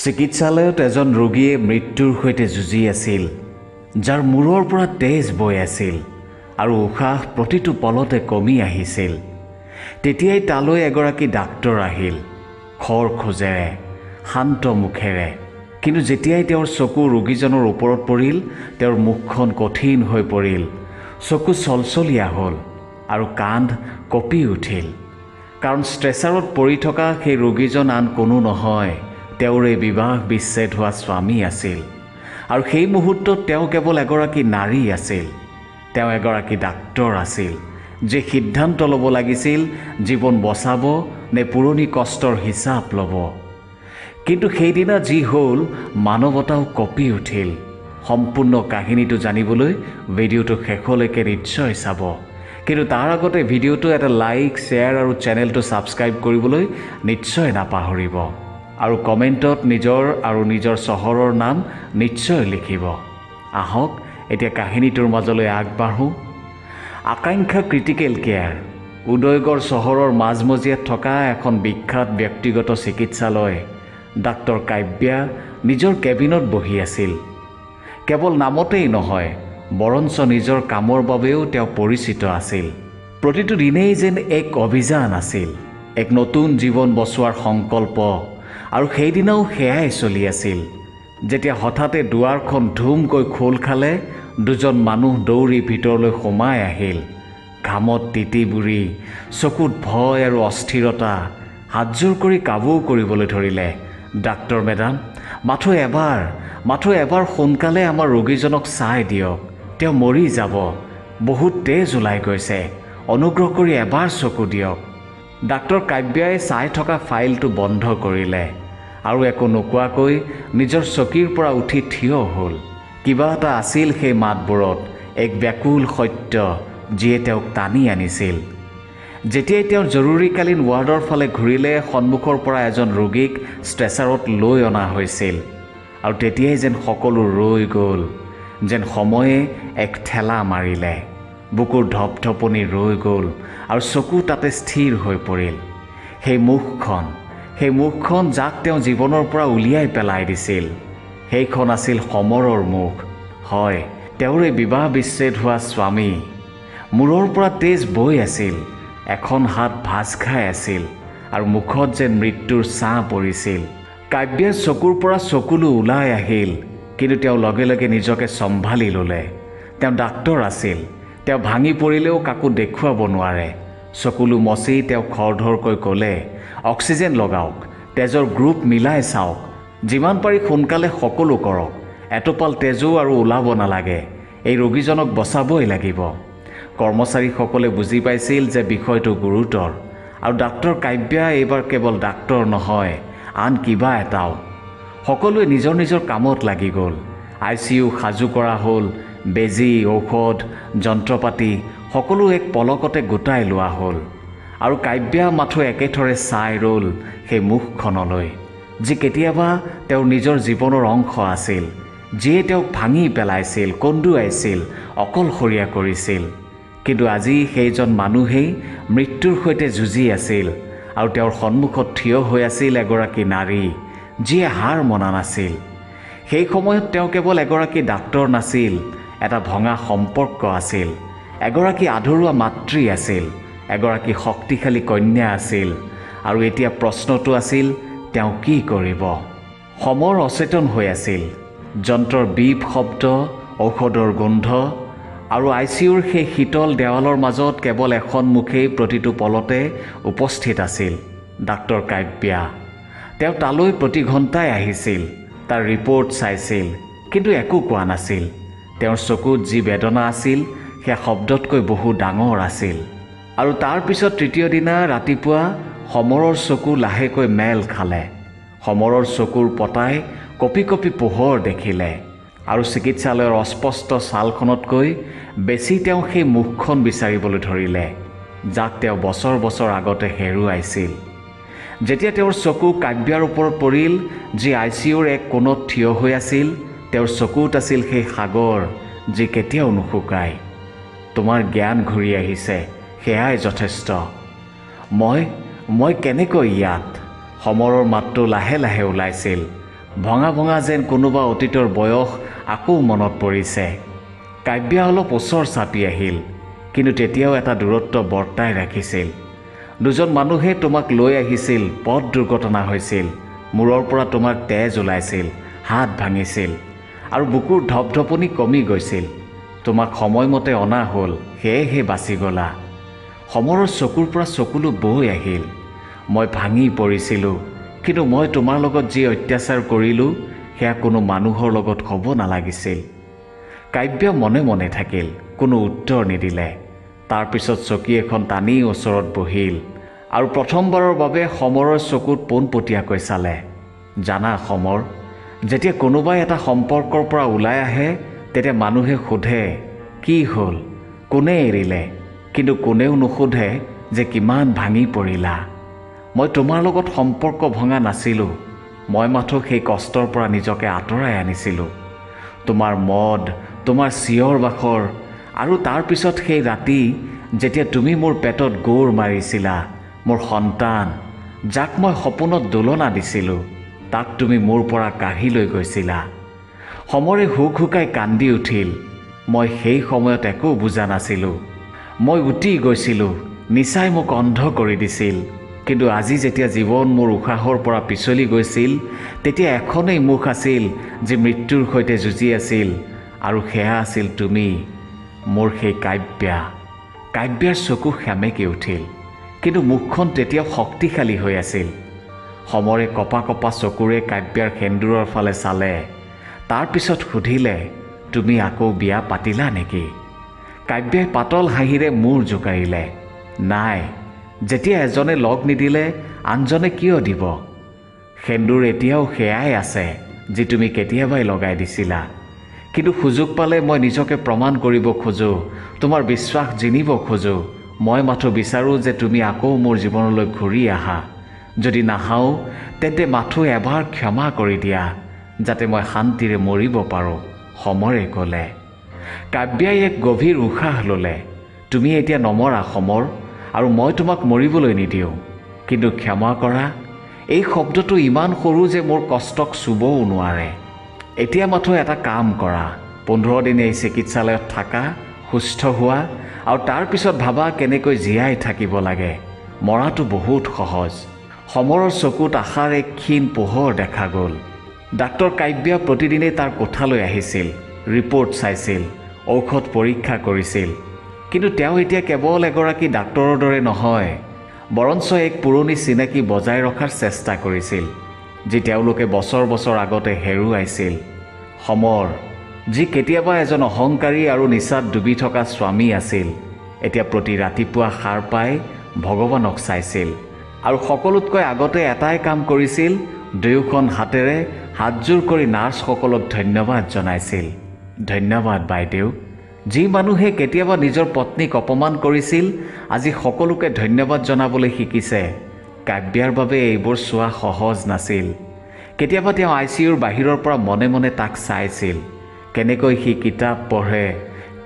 চিকিৎসালয়ত এজন ৰোগীয়ে মৃত্যুৰ সৈতে যুঁজি আছিল, যাৰ মূৰৰ পৰা তেজ বৈ আছিল আৰু উশাহ প্ৰতিটো পলতে কমি আহিছিল। তেতিয়াই তালৈ এগৰাকী ডাক্তৰ আহিল, খৰ খোজেৰে, শান্ত মুখেৰে। কিন্তু যেতিয়াই তেওঁৰ চকু ৰোগীজনৰ ওপৰত পৰিল, তেওঁৰ মুখখন কঠিন হৈ পৰিল, চকু চলচলীয়া হ'ল আৰু কান্ধ কঁপি উঠিল। কাৰণ ষ্ট্ৰেচাৰত পৰি থকা সেই ৰোগীজন আন কোনো নহয়, তেওঁৰে বিবাহ বিচ্ছেদ হোৱা স্বামী আছিল। আৰু সেই মুহূৰ্তত তেওঁ কেৱল এগৰাকী নাৰী আছিল। তেওঁ এগৰাকী ডাক্তৰ আছিল, যে সিদ্ধান্ত ল'ব লাগিছিল জীৱন বচাব নে পুৰণি কষ্টৰ হিচাপ ল'ব। কিন্তু সেইদিনা যি হ'ল, মানৱতাও কঁপি উঠিল। সম্পূৰ্ণ কাহিনীটো জানিবলৈ ভিডিঅ'টো শেষলৈকে নিশ্চয় চাব। কিন্তু তাৰ আগতে ভিডিঅ'টো এটা লাইক, শ্বেয়াৰ আৰু চেনেলটো ছাবস্ক্ৰাইব কৰিবলৈ নিশ্চয় নাপাহৰিব। আৰু কমেণ্টত নিজৰ চহৰৰ নাম নিশ্চয় লিখিব। আহক এতিয়া কাহিনীটোৰ মাজলৈ আগবাঢ়োঁ। আকাংক্ষা ক্ৰিটিকেল কেয়াৰ উদয়গড় চহৰৰ মাজমজিয়াত থকা এখন বিখ্যাত ব্যক্তিগত চিকিৎসালয়। ডাক্তৰ কাব্যা নিজৰ কেবিনত বহি আছিল। কেৱল নামতেই নহয়, বৰঞ্চ নিজৰ কামৰ বাবেও তেওঁ পৰিচিত আছিল। প্ৰতিটো দিনেই যেন এক অভিযান আছিল, এক নতুন জীৱন বচোৱাৰ সংকল্প। আৰু সেইদিনাও সেয়াই চলি আছিল, যেতিয়া হঠাতে দুৱাৰখন ধুমকৈ খোল খালে। দুজন মানুহ দৌৰি ভিতৰলৈ সোমাই আহিল। ঘামত তিতি বুৰি, চকুত ভয় আৰু অস্থিৰতা। হাতযোৰ কৰি কাবৌ কৰিবলৈ ধৰিলে। ডাক্তৰ মেডাম, মাথো এবাৰ সোনকালে আমাৰ ৰোগীজনক চাই দিয়ক। তেওঁ মৰি যাব, বহুত তেজ ওলাই গৈছে। অনুগ্ৰহ কৰি এবাৰ চকু দিয়ক। ডাক্তৰ কাব্যাই চাই থকা ফাইলটো বন্ধ কৰিলে আৰু একো নোকোৱাকৈ নিজৰ চকীৰ পৰা উঠি থিয় হ'ল। কিবা এটা আছিল সেই মাতবোৰত, এক ব্যাকুল সত্য যিয়ে তেওঁক টানি আনিছিল। যেতিয়াই তেওঁ জৰুৰীকালীন ৱাৰ্ডৰ ফালে ঘূৰিলে, সন্মুখৰ পৰা এজন ৰোগীক ষ্ট্ৰেচাৰত লৈ অনা হৈছিল। আৰু তেতিয়াই যেন সকলো ৰৈ গ'ল, যেন সময়ে এক ঠেলা মাৰিলে। বুকুৰ ধপধপনি ৰৈ গ'ল আৰু চকু তাতে স্থিৰ হৈ পৰিল। সেই মুখখন যাক তেওঁ জীৱনৰ পৰা উলিয়াই পেলাই দিছিল, সেইখন আছিল সমৰৰ মুখ। হয়, তেওঁৰে বিবাহ বিচ্ছেদ হোৱা স্বামী। মূৰৰ পৰা তেজ বৈ আছিল, এখন হাত ভাঁজ খাই আছিল আৰু মুখত যেন মৃত্যুৰ ছাঁ পৰিছিল। কাব্যাৰ চকুৰ পৰা চকুলো ওলাই আহিল, কিন্তু তেওঁ লগে লগে নিজকে চম্ভালি ল'লে। তেওঁ ডাক্তৰ আছিল, তেওঁ ভাঙি পৰিলেও কাকো দেখুৱাব নোৱাৰে। চকুলো মচি তেওঁ খৰধৰকৈ ক'লে, অক্সিজেন লগাওক, তেজৰ গ্ৰুপ মিলাই চাওক, যিমান পাৰি সোনকালে সকলো কৰক। এটোপাল তেজো আৰু ওলাব নালাগে, এই ৰোগীজনক বচাবই লাগিব। কৰ্মচাৰীসকলে বুজি পাইছিল যে বিষয়টো গুৰুতৰ। আৰু ডাক্তৰ কাব্যা এইবাৰ কেৱল ডাক্তৰ নহয়, আন কিবা এটাও। সকলোৱে নিজৰ নিজৰ কামত লাগি গ'ল। ICU সাজু কৰা হ'ল, বেজী, ঔষধ, যন্ত্ৰপাতি সকলো এক পলকতে গোটাই লোৱা হ'ল। আৰু কাব্যা মাথো একেথৰে চাই ৰ'ল সেই মুখখনলৈ, যি কেতিয়াবা তেওঁৰ নিজৰ জীৱনৰ অংশ আছিল, যিয়ে তেওঁক ভাঙি পেলাইছিল, কন্দুৱাইছিল, অকলশৰীয়া কৰিছিল। কিন্তু আজি সেইজন মানুহেই মৃত্যুৰ সৈতে যুঁজি আছিল। আৰু তেওঁৰ সন্মুখত থিয় হৈ আছিল এগৰাকী নাৰী, যিয়ে হাৰ মনা নাছিল। সেই সময়ত তেওঁ কেৱল এগৰাকী ডাক্তৰ নাছিল, এটা ভঙা সম্পৰ্ক আছিল, এগৰাকী আধৰুৱা মাতৃ আছিল, এগৰাকী শক্তিশালী কন্যা আছিল। আৰু এতিয়া প্ৰশ্নটো আছিল, তেওঁ কি কৰিব? সমৰ অচেতন হৈ আছিল। যন্ত্ৰৰ বিপ শব্দ, ঔষধৰ গোন্ধ আৰু ICUৰ সেই শীতল দেৱালৰ মাজত কেৱল এখন মুখেই প্ৰতিটো পলতে উপস্থিত আছিল, ডাক্তৰ কাব্যা। তেওঁ তালৈ প্ৰতি ঘণ্টাই আহিছিল, তাৰ ৰিপৰ্ট চাইছিল, কিন্তু একো কোৱা নাছিল। তেওঁৰ চকুত যি বেদনা আছিল, সেয়া শব্দতকৈ বহু ডাঙৰ আছিল। আৰু তাৰ পিছত তৃতীয় দিনা ৰাতিপুৱা সমৰৰ চকু লাহেকৈ মেল খালে। সমৰৰ চকুৰ পতাই কঁপি কঁপি পোহৰ দেখিলে। আৰু চিকিৎসালয়ৰ অস্পষ্ট ছালখনতকৈ বেছি তেওঁ সেই মুখখন বিচাৰিবলৈ ধৰিলে, যাক তেওঁ বছৰ বছৰ আগতে হেৰুৱাইছিল। যেতিয়া তেওঁৰ চকু কাব্যাৰ ওপৰত পৰিল, যি ICUৰ এক কোণত থিয় হৈ আছিল, তেওঁৰ চকুত আছিল সেই সাগৰ, যি কেতিয়াও নুশুকায়। তোমাৰ জ্ঞান ঘূৰি আহিছে, সেয়াই যথেষ্ট। মই কেনেকৈ ইয়াত? সমৰৰ মাতটো লাহে লাহে ওলাইছিল। ভঙা ভঙা যেন কোনোবা অতীতৰ বয়স আকৌ মনত পৰিছে। কাব্যা অলপ ওচৰ চাপি আহিল, কিন্তু তেতিয়াও এটা দূৰত্ব বৰ্তাই ৰাখিছিল। দুজন মানুহে তোমাক লৈ আহিছিল, পথ দুৰ্ঘটনা হৈছিল, মূৰৰ পৰা তোমাক তেজ ওলাইছিল, হাত ভাঙিছিল আৰু বুকুৰ ধপধপনি কমি গৈছিল। তোমাক সময়মতে অনা হ'ল, সেয়েহে বাচি গ'লা। সমৰৰ চকুৰ পৰা চকুলো বৈ আহিল। মই ভাঙি পৰিছিলোঁ, কিন্তু মই তোমাৰ লগত যি অত্যাচাৰ কৰিলোঁ সেয়া কোনো মানুহৰ লগত হ'ব নালাগিছিল। কাব্যা মনে মনে থাকিল, কোনো উত্তৰ নিদিলে। তাৰপিছত চকী এখন টানি ওচৰত বহিল আৰু প্ৰথমবাৰৰ বাবে সমৰৰ চকুত পোনপটীয়াকৈ চালে। জানা সমৰ, যেতিয়া কোনোবাই এটা সম্পৰ্কৰ পৰা ওলাই আহে তেতিয়া মানুহে সোধে কি হ'ল, কোনে এৰিলে, কিন্তু কোনেও নুসুধে যে কিমান ভাঙি পৰিলা। মই তোমাৰ লগত সম্পৰ্ক ভঙা নাছিলোঁ, মই মাথো সেই কষ্টৰ পৰা নিজকে আঁতৰাই আনিছিলোঁ। তোমাৰ মদ, তোমাৰ চিঞৰ বাখৰ আৰু তাৰপিছত সেই ৰাতি যেতিয়া তুমি মোৰ পেটত গোৰ মাৰিছিলা, মোৰ সন্তান যাক মই সপোনত দোলনা দিছিলোঁ তাক তুমি মোৰ পৰা কাঢ়ি লৈ গৈছিলা। সমৰে হুক হুকাই কান্দি উঠিল। মই সেই সময়ত একো বুজা নাছিলোঁ। মই উটি গৈছিলোঁ, নিচাই মোক অন্ধ কৰি দিছিল। কিন্তু আজি যেতিয়া জীৱন মোৰ উশাহৰ পৰা পিছলি গৈছিল তেতিয়া এখনেই মুখ আছিল যি মৃত্যুৰ সৈতে যুঁজি আছিল, আৰু সেয়া আছিল তুমি, মোৰ সেই কাব্যা। কাব্যাৰ চকু সেমেকি উঠিল, কিন্তু মুখখন তেতিয়াও শক্তিশালী হৈ আছিল। সমৰে কপা কপা চকুৰে কাব্যাৰ সেন্দুৰৰ ফালে চালে। তাৰপিছত সুধিলে, তুমি আকৌ বিয়া পাতিলা নেকি? কাব্যাই পাতল হাঁহিৰে মূৰ জোকাৰিলে। নাই, যেতিয়া এজনে লগ নিদিলে আনজনে কিয় দিব? সেন্দুৰ এতিয়াও সেয়াই আছে যি তুমি কেতিয়াবাই লগাই দিছিলা। কিন্তু সুযোগ পালে মই নিজকে প্ৰমাণ কৰিব খোজোঁ, তোমাৰ বিশ্বাস জিনিব খোজোঁ। মই মাথো বিচাৰোঁ যে তুমি আকৌ মোৰ জীৱনলৈ ঘূৰি আহা। যদি নাহাও তেন্তে মাথো এবাৰ ক্ষমা কৰি দিয়া, যাতে মই শান্তিৰে মৰিব পাৰোঁ, সমৰে ক'লে। কাব্যাই এক গভীৰ উশাহ ল'লে। তুমি এতিয়া নমৰা সমৰ, আৰু মই তোমাক মৰিবলৈ নিদিওঁ। কিন্তু ক্ষমা কৰা, এই শব্দটো ইমান সৰু যে মোৰ কষ্টক চুবও নোৱাৰে। এতিয়া মাথো এটা কাম কৰা, 15 দিন এই চিকিৎসালয়ত থাকা, সুস্থ হোৱা আৰু তাৰপিছত ভাবা কেনেকৈ জীয়াই থাকিব লাগে। মৰাটো বহুত সহজ। সমৰৰ চকুত আশাৰ এক ক্ষীণ পোহৰ দেখা গ'ল। ডাক্তৰ কাব্যা প্ৰতিদিনে তাৰ কোঠালৈ আহিছিল, ৰিপৰ্ট চাইছিল, ঔষধ পৰীক্ষা কৰিছিল। কিন্তু তেওঁ এতিয়া কেৱল এগৰাকী ডাক্তৰৰ দৰে নহয়, বৰঞ্চ এক পুৰণি চিনাকি বজাই ৰখাৰ চেষ্টা কৰিছিল, যি তেওঁলোকে বছৰ বছৰ আগতে হেৰুৱাইছিল। সমৰ, যি কেতিয়াবা এজন অহংকাৰী আৰু নিচাত ডুবি থকা স্বামী আছিল, এতিয়া প্ৰতি ৰাতিপুৱা সাৰ পাই ভগৱানক চাইছিল আৰু সকলোতকৈ আগতে এটাই কাম কৰিছিল, দুয়োখন হাতেৰে হাতযোৰ কৰি নাৰ্ছসকলক ধন্যবাদ জনাইছিল। ধন্যবাদ বাইদেউ। যি মানুহে কেতিয়াবা নিজৰ পত্নীক অপমান কৰিছিল আজি সকলোকে ধন্যবাদ জনাবলৈ শিকিছে। কাব্যাৰ বাবে এইবোৰ চোৱা সহজ নাছিল। কেতিয়াবা তেওঁ ICUৰ বাহিৰৰ পৰা মনে মনে তাক চাইছিল, কেনেকৈ সি কিতাপ পঢ়ে,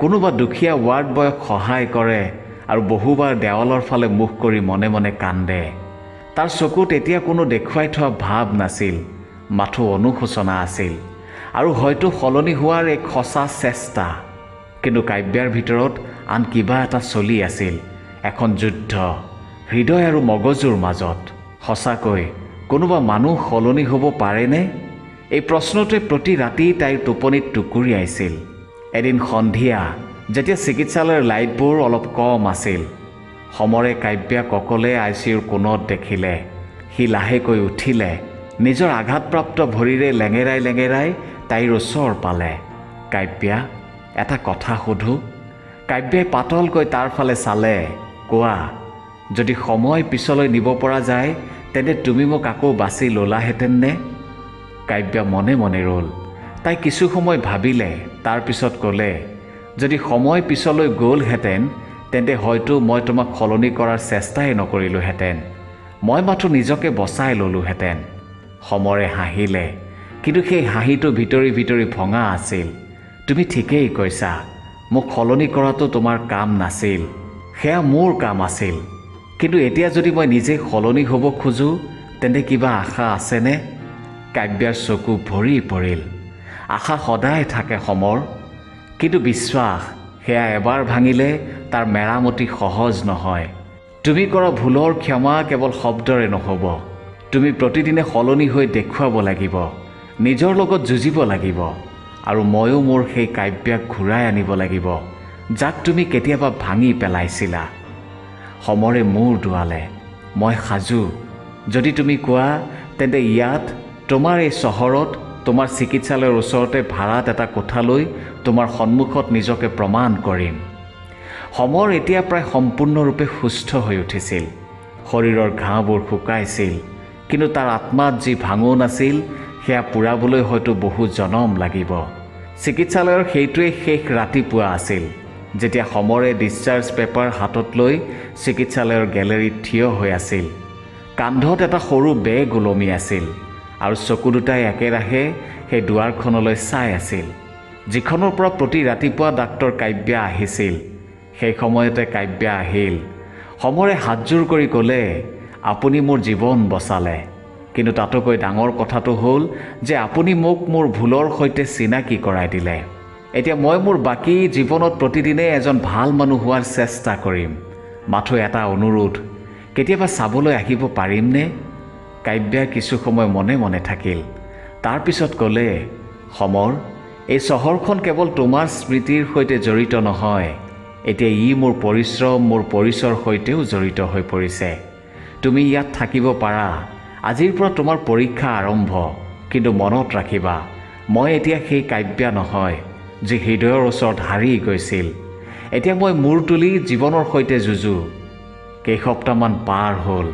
কোনোবা দুখীয়া ৱাৰ্ড বয়ক সহায় কৰে আৰু বহুবাৰ দেৱালৰ ফালে মুখ কৰি মনে মনে কান্দে। তাৰ চকুত এতিয়া কোনো দেখুৱাই থোৱা ভাৱ নাছিল, মাথো অনুশোচনা আছিল আৰু হয়তো সলনি হোৱাৰ এক সঁচা চেষ্টা। কিন্তু কাব্যাৰ ভিতৰত আন কিবা এটা চলি আছিল, এখন যুদ্ধ, হৃদয় আৰু মগজুৰ মাজত। সঁচাকৈ কোনোবা মানুহ সলনি হ'ব পাৰেনে? এই প্ৰশ্নটোৱে প্ৰতি ৰাতি তাইৰ টোপনিত টুকুৰিয়াইছিল। এদিন সন্ধিয়া যেতিয়া চিকিৎসালয়ৰ লাইটবোৰ অলপ কম আছিল, সমৰে কাব্যাক অকলে ICUৰ কোণত দেখিলে। সি লাহেকৈ উঠিলে, নিজৰ আঘাতপ্ৰাপ্ত ভৰিৰে লেঙেৰাই লেঙেৰাই তাইৰ ওচৰ পালে। কাব্যা, এটা কথা সোধোঁ? কাব্যাই পাতলকৈ তাৰ ফালে চালে। কোৱা, যদি সময় পিছলৈ নিব পৰা যায় তেন্তে তুমি মোক আকৌ বাছি ল'লাহেঁতেন নে? কাব্যা মনে মনে ৰ'ল। তাই কিছু সময় ভাবিলে, তাৰপিছত ক'লে, যদি সময় পিছলৈ গ'লহেঁতেন তেন্তে হয়তো মই তোমাক সলনি কৰাৰ চেষ্টাই নকৰিলোহেঁতেন। মই মাথো নিজকে বচাই ল'লোহেঁতেন। সমৰে হাঁহিলে, কিন্তু সেই হাঁহিটো ভিতৰি ভিতৰি ভঙা আছিল। তুমি ঠিকেই কৈছা, মোক সলনি কৰাটো তোমাৰ কাম নাছিল, সেয়া মোৰ কাম আছিল। কিন্তু এতিয়া যদি মই নিজে সলনি হ'ব খোজোঁ তেন্তে কিবা আশা আছেনে? কাব্যাৰ চকু ভৰি পৰিল। আশা সদায় থাকে সমৰ, কিন্তু বিশ্বাস সেয়া এবাৰ ভাঙিলে তাৰ মেৰামতি সহজ নহয়। তুমি কৰা ভুলৰ ক্ষমা কেৱল শব্দৰে নহ'ব, তুমি প্ৰতিদিনে সলনি হৈ দেখুৱাব লাগিব, নিজৰ লগত যুঁজিব লাগিব। আৰু ময়ো মোৰ সেই কাব্যাক ঘূৰাই আনিব লাগিব, যাক তুমি কেতিয়াবা ভাঙি পেলাইছিলা। সমৰে মূৰ দোৱালে। মই সাজু। যদি তুমি কোৱা, তেন্তে ইয়াত তোমাৰ এই চহৰত তোমাৰ চিকিৎসালয়ৰ ওচৰতে ভাড়াত এটা কোঠা লৈ তোমাৰ সন্মুখত নিজকে প্ৰমাণ কৰিম। সমৰ এতিয়া প্ৰায় সম্পূৰ্ণৰূপে সুস্থ হৈ উঠিছিল। শৰীৰৰ ঘাঁবোৰ শুকাইছিল, কিন্তু তাৰ আত্মাত যি ভাঙোন আছিল সেয়া পূৰাবলৈ হয়তো বহু জনম লাগিব। চিকিৎসালয়ৰ সেইটোৱেই শেষ ৰাতিপুৱা আছিল, যেতিয়া সমৰে ডিছচাৰ্জ পেপাৰ হাতত লৈ চিকিৎসালয়ৰ গেলেৰীত থিয় হৈ আছিল। কান্ধত এটা সৰু বেগ ওলমি আছিল আৰু চকু দুটাই একেৰাহে সেই দুৱাৰখনলৈ চাই আছিল, যিখনৰ পৰা প্ৰতি ৰাতিপুৱা ডাক্তৰ কাব্যা আহিছিল। সেই সময়তে কাব্যা আহিল। সমৰে হাতযোৰ কৰি ক'লে, আপুনি মোৰ জীৱন বচালে, কিন্তু তাতোকৈ ডাঙৰ কথাটো হ'ল যে আপুনি মোক মোৰ ভুলৰ সৈতে চিনাকি কৰাই দিলে। এতিয়া মই মোৰ বাকী জীৱনত প্ৰতিদিনে এজন ভাল মানুহ হোৱাৰ চেষ্টা কৰিম। মাথো এটা অনুৰোধ, কেতিয়াবা চাবলৈ আহিব পাৰিমনে? কাব্যা কিছু সময় মনে মনে থাকিল। তাৰ পিছত ক'লে, সমৰ, এই চহৰখন কেৱল তোমাৰ স্মৃতিৰ সৈতে জড়িত নহয়, এতিয়া ই মোৰ পৰিশ্ৰম, মোৰ পৰিচয়ৰ সৈতেও জড়িত হৈ পৰিছে। তুমি ইয়াত থাকিব পাৰা। আজিৰ পৰা তোমাৰ পৰীক্ষা আৰম্ভ, কিন্তু মনত ৰাখিবা, মই এতিয়া সেই কাব্যা নহয় যি হৃদয়ৰ ওচৰত হাৰি গৈছিল। এতিয়া মই মূৰ তুলি জীৱনৰ সৈতে যুঁজো। কেইসপ্তাহমান পাৰ হ'ল।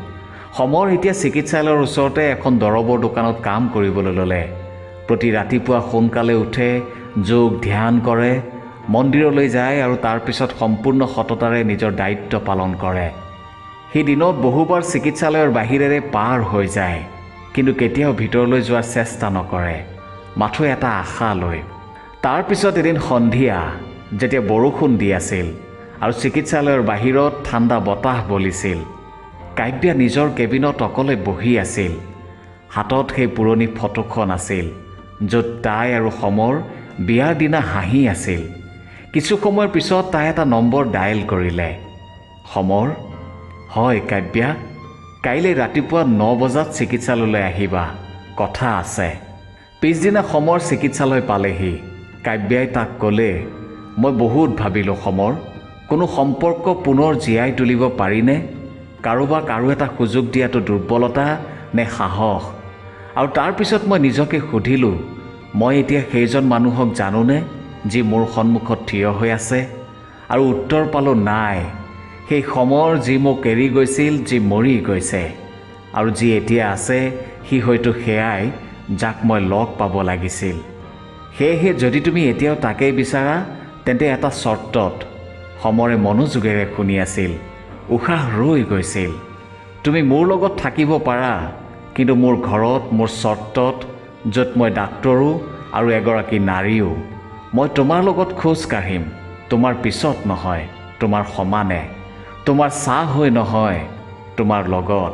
সমৰ এতিয়া চিকিৎসালয়ৰ ওচৰতে এখন দৰৱৰ দোকানত কাম কৰিবলৈ ল'লে। প্ৰতি ৰাতিপুৱা সোনকালে উঠে, যোগ ধ্যান কৰে, মন্দিৰলৈ যায় আৰু তাৰ পিছত সম্পূৰ্ণ সততাৰে নিজৰ দায়িত্ব পালন কৰে। সি দিনত বহুবাৰ চিকিৎসালয়ৰ বাহিৰেৰে পাৰ হৈ যায়, কিন্তু কেতিয়াও ভিতৰলৈ যোৱাৰ চেষ্টা নকৰে, মাথো এটা আশা লৈ। তাৰ পিছত এদিন সন্ধিয়া, যেতিয়া বৰষুণ দি আছিল আৰু চিকিৎসালয়ৰ বাহিৰত ঠাণ্ডা বতাহ বলিছিল, কাব্যা নিজৰ কেবিনত অকলে বহি আছিল। হাতত সেই পুৰণি ফটোখন আছিল, য'ত তাই আৰু সমৰ বিয়াৰ দিনা হাঁহি আছিল। কিছু সময়ৰ পিছত তাই এটা নম্বৰ ডায়েল কৰিলে। সমৰ, হয় কাব্যা, কাইলৈ ৰাতিপুৱা 9 বজাত চিকিৎসালয়লৈ আহিবা, কথা আছে। পিছদিনা সমৰ চিকিৎসালয় পালেহি। কাব্যাই তাক ক'লে, মই বহুত ভাবিলোঁ সমৰ, কোনো সম্পৰ্ক পুনৰ জীয়াই তুলিব পাৰিনে? কাৰোবাক আৰু এটা সুযোগ দিয়াটো দুৰ্বলতা নে সাহস? আৰু তাৰপিছত মই নিজকে সুধিলোঁ, মই এতিয়া সেইজন মানুহক জানোনে যি মোৰ সন্মুখত থিয় হৈ আছে? আৰু উত্তৰ পালোঁ, নাই। সেই সমৰ যি মোক এৰি গৈছিল, যি মৰি গৈছে, আৰু যি এতিয়া আছে, সি হয়তো সেয়াই যাক মই লগ পাব লাগিছিল। সেয়েহে যদি তুমি এতিয়াও তাকেই বিচাৰা, তেন্তে এটা চৰ্তত। সমৰে মনোযোগেৰে শুনি আছিল। উশাহ ৰৈ গৈছিল। তুমি মোৰ লগত থাকিব পাৰা, কিন্তু মোৰ ঘৰত, মোৰ চৰ্তত, য'ত মই ডাক্তৰো আৰু এগৰাকী নাৰীও। মই তোমাৰ লগত খোজ কাঢ়িম, তোমাৰ পিছত নহয়, তোমাৰ সমানে, তোমাৰ চাহ হৈ নহয়, তোমাৰ লগত।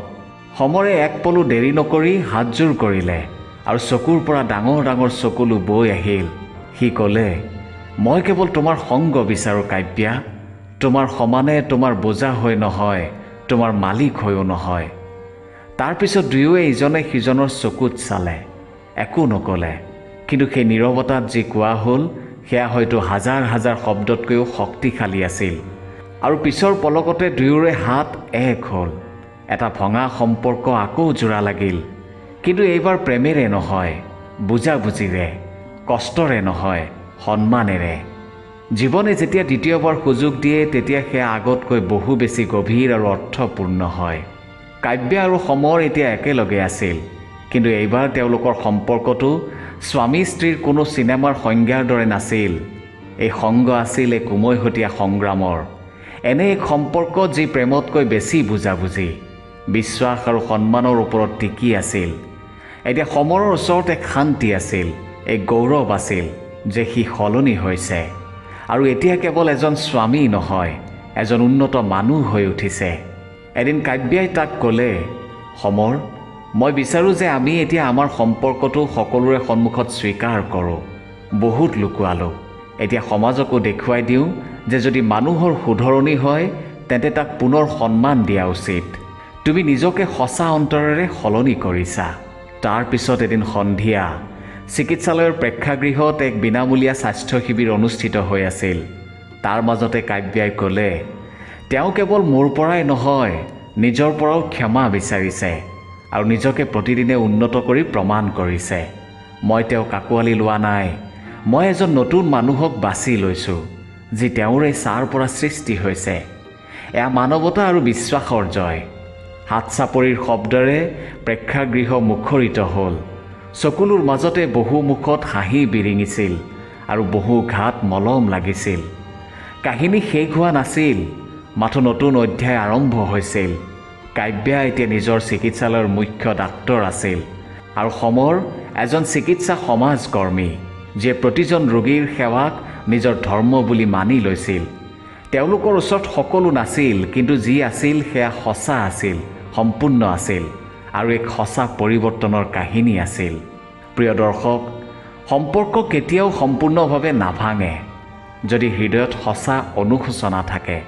সমৰে এক পলো দেৰি নকৰি হাতযোৰ কৰিলে আৰু চকুৰ পৰা ডাঙৰ ডাঙৰ চকুলো বৈ আহিল। সি ক'লে, মই কেৱল তোমাৰ সংগ বিচাৰোঁ কাব্যা, তোমাৰ সমানে, তোমাৰ বোজা হৈ নহয়, তোমাৰ মালিক হৈও নহয়। তাৰপিছত দুয়োৱে ইজনে সিজনৰ চকুত চালে, একো নক'লে, কিন্তু সেই নীৰৱতাত যি কোৱা হ'ল সেয়া হয়তো হাজাৰ হাজাৰ শব্দতকৈও শক্তিশালী আছিল। আৰু পিছৰ পলকতে দুয়োৰে হাত এক হ'ল। এটা ভঙা সম্পৰ্ক আকৌ জোৰা লাগিল, কিন্তু এইবাৰ প্ৰেমেৰে নহয়, বুজাবুজিৰে, কষ্টৰে নহয়, সন্মানেৰে। জীৱনে যেতিয়া দ্বিতীয়বাৰ সুযোগ দিয়ে, তেতিয়া সেয়া আগতকৈ বহু বেছি গভীৰ আৰু অৰ্থপূৰ্ণ হয়। কাব্যা আৰু সমৰ এতিয়া একেলগে আছিল, কিন্তু এইবাৰ তেওঁলোকৰ সম্পৰ্কটো স্বামী স্ত্ৰীৰ কোনো চিনেমাৰ সংজ্ঞাৰ দৰে নাছিল। এই সংগ আছিল এক উমৈহতীয়া সংগ্ৰামৰ, এনে এক সম্পৰ্ক যি প্ৰেমতকৈ বেছি বুজাবুজি, বিশ্বাস আৰু সন্মানৰ ওপৰত টিকি আছিল। এতিয়া সমৰৰ ওচৰত এক শান্তি আছিল, এক গৌৰৱ আছিল যে সি সলনি হৈছে আৰু এতিয়া কেৱল এজন স্বামী নহয়, এজন উন্নত মানুহ হৈ উঠিছে। এদিন কাব্যাই তাক ক'লে, সমৰ, মই বিচাৰোঁ যে আমি এতিয়া আমাৰ সম্পৰ্কটো সকলোৰে সন্মুখত স্বীকাৰ কৰোঁ। বহুত লুকুৱালোঁ, এতিয়া সমাজকো দেখুৱাই দিওঁ যে যদি মানুহৰ শুধৰণি হয় তেন্তে তাক পুনৰ সন্মান দিয়া উচিত। তুমি নিজকে সঁচা অন্তৰেৰে সলনি কৰিছা। তাৰ পিছত এদিন সন্ধিয়া চিকিৎসালয়ৰ প্ৰেক্ষাগৃহত এক বিনামূলীয়া স্বাস্থ্য শিবিৰ অনুষ্ঠিত হৈ আছিল। তাৰ মাজতে কাব্যাই ক'লে, তেওঁ কেৱল মোৰ পৰাই নহয়, নিজৰ পৰাও ক্ষমা বিচাৰিছে আৰু নিজকে প্ৰতিদিনে উন্নত কৰি প্ৰমাণ কৰিছে। মই তেওঁক আঁকোৱালি লোৱা নাই, মই এজন নতুন মানুহক বাছি লৈছোঁ, যি তেওঁৰে ছাৰ পৰা সৃষ্টি হৈছে। এয়া মানৱতা আৰু বিশ্বাসৰ জয়। হাত চাপৰিৰ শব্দৰে প্ৰেক্ষাগৃহ মুখৰিত হ'ল। চকুলোৰ মাজতে বহু মুখত হাঁহি বিৰিঙিছিল আৰু বহু ঘাট মলম লাগিছিল। কাহিনী শেষ হোৱা নাছিল, মাথো নতুন অধ্যায় আৰম্ভ হৈছিল। কাব্যা এতিয়া নিজৰ চিকিৎসালয়ৰ মুখ্য ডাক্তৰ আছিল আৰু সমৰ এজন চিকিৎসা সমাজকৰ্মী, যিয়ে প্ৰতিজন ৰোগীৰ সেৱাক নিজৰ ধৰ্ম বুলি মানি লৈছিল। তেওঁলোকৰ ওচৰত সকলো নাছিল, কিন্তু যি আছিল সেয়া সঁচা আছিল, সম্পূৰ্ণ আছিল আৰু এক সঁচা পৰিৱৰ্তনৰ কাহিনী আছিল। প্ৰিয় দৰ্শক, সম্পৰ্ক কেতিয়াও সম্পূৰ্ণভাৱে নাভাঙে যদি হৃদয়ত সঁচা অনুশোচনা থাকে।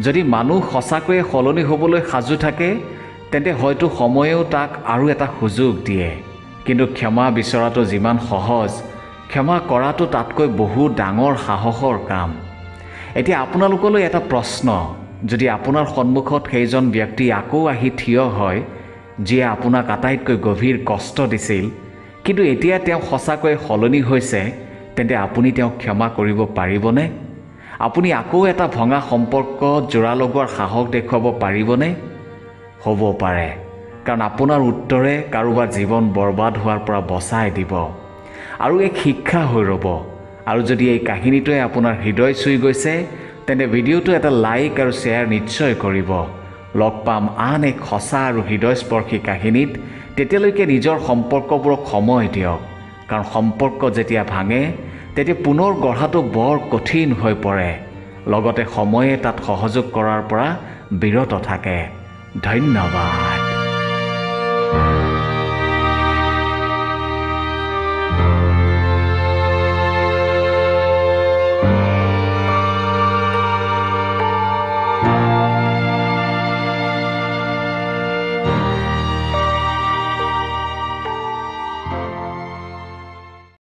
যদি মানুহ সঁচাকৈয়ে সলনি হ'বলৈ সাজু থাকে তেন্তে হয়তো সময়েও তাক আৰু এটা সুযোগ দিয়ে। কিন্তু ক্ষমা বিচৰাটো যিমান সহজ, ক্ষমা কৰাটো তাতকৈ বহু ডাঙৰ সাহসৰ কাম। এতিয়া আপোনালোকলৈ এটা প্ৰশ্ন, যদি আপোনাৰ সন্মুখত সেইজন ব্যক্তি আকৌ আহি থিয় হয় যিয়ে আপোনাক আটাইতকৈ গভীৰ কষ্ট দিছিল, কিন্তু এতিয়া তেওঁ সঁচাকৈয়ে সলনি হৈছে, তেন্তে আপুনি তেওঁক ক্ষমা কৰিব পাৰিবনে? আপুনি আকৌ এটা ভঙা সম্পৰ্ক জোৰা লগোৱাৰ সাহস দেখুৱাব পাৰিবনে? হ'ব পাৰে, কাৰণ আপোনাৰ উত্তৰে কাৰোবাৰ জীৱন বৰবাদ হোৱাৰ পৰা বচাই দিব আৰু এক শিক্ষা হৈ ৰ'ব। আৰু যদি এই কাহিনীটোৱে আপোনাৰ হৃদয় চুই গৈছে তেন্তে ভিডিঅ'টো এটা লাইক আৰু শ্বেয়াৰ নিশ্চয় কৰিব। লগ পাম আন এক সঁচা আৰু হৃদয়স্পৰ্শী কাহিনীত। তেতিয়ালৈকে নিজৰ সম্পৰ্কবোৰক সময় দিয়ক, কাৰণ সম্পৰ্ক যেতিয়া ভাঙে তেতিয়া পুনৰ গঢ়াটো বৰ কঠিন হৈ পৰে। লগতে সময়ে তাত সহযোগ কৰাৰ পৰা বিৰত থাকে। ধন্যবাদ।